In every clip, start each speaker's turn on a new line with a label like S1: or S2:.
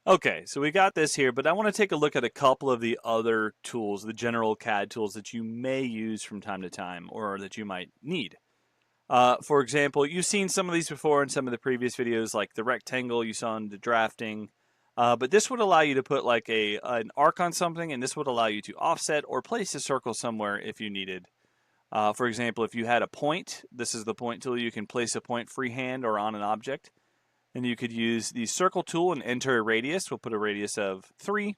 S1: Okay, so we got this here, but I want to take a look at a couple of the other tools, the general CAD tools that you may use from time to time or that you might need. For example, you've seen some of these before in some of the previous videos, like the rectangle you saw in the drafting. But this would allow you to put like an arc on something, and this would allow you to offset or place a circle somewhere if you needed. For example, if you had a point, this is the point tool. You can place a point freehand or on an object. And you could use the circle tool and enter a radius. We'll put a radius of 3.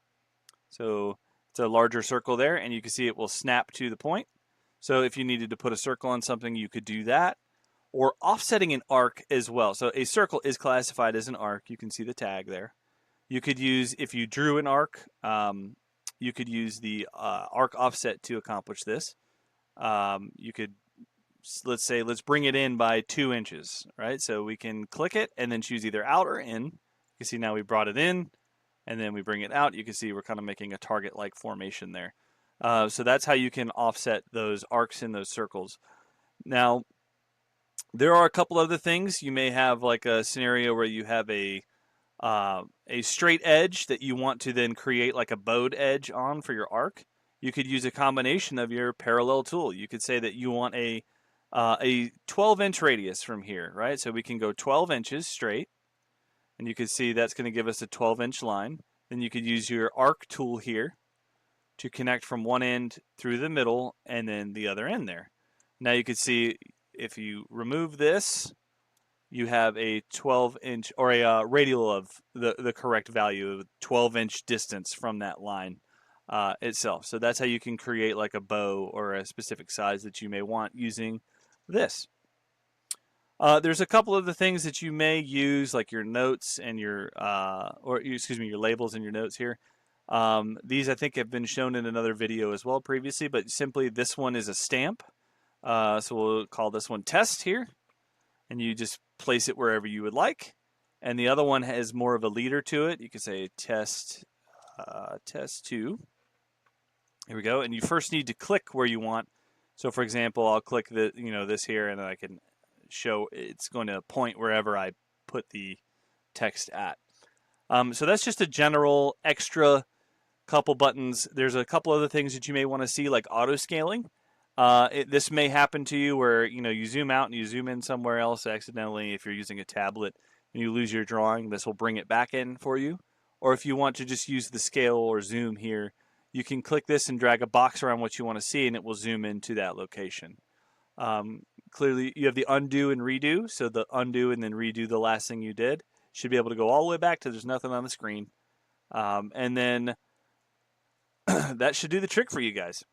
S1: So it's a larger circle there, and you can see it will snap to the point. So if you needed to put a circle on something, you could do that. Or offsetting an arc as well. So a circle is classified as an arc. You can see the tag there. You could use, if you drew an arc, you could use the arc offset to accomplish this. You could, let's bring it in by 2 inches, right? So we can click it and then choose either out or in. You can see now we brought it in, and then we bring it out. You can see we're kind of making a target-like formation there. So that's how you can offset those arcs in those circles. Now, there are a couple other things. You may have like a scenario where you have a straight edge that you want to then create like a bowed edge on for your arc. You could use a combination of your parallel tool. You could say that you want a 12-inch radius from here, right? So we can go 12 inches straight, and you can see that's going to give us a 12-inch line. Then you could use your arc tool here to connect from one end through the middle and then the other end there. Now you can see if you remove this, you have a 12-inch or a radial of the correct value of 12-inch distance from that line itself. So that's how you can create like a bow or a specific size that you may want using this. There's a couple of the things that you may use, like your notes and your your labels and your notes here. These I think have been shown in another video as well previously, but simply this one is a stamp. So we'll call this one test here, and you just place it wherever you would like. And the other one has more of a leader to it. You could say test 2. Here we go. And you first need to click where you want. So for example, I'll click this here, and I can show it's going to point wherever I put the text at. So that's just a general extra couple buttons. There's a couple other things that you may want to see, like auto scaling. This may happen to you where you zoom out and you zoom in somewhere else accidentally. If you're using a tablet and you lose your drawing, this will bring it back in for you. Or if you want to just use the scale or zoom here, you can click this and drag a box around what you want to see, and it will zoom into that location. Clearly, you have the undo and redo. So the undo and then redo the last thing you did. Should be able to go all the way back to there's nothing on the screen. And then that should do the trick for you guys.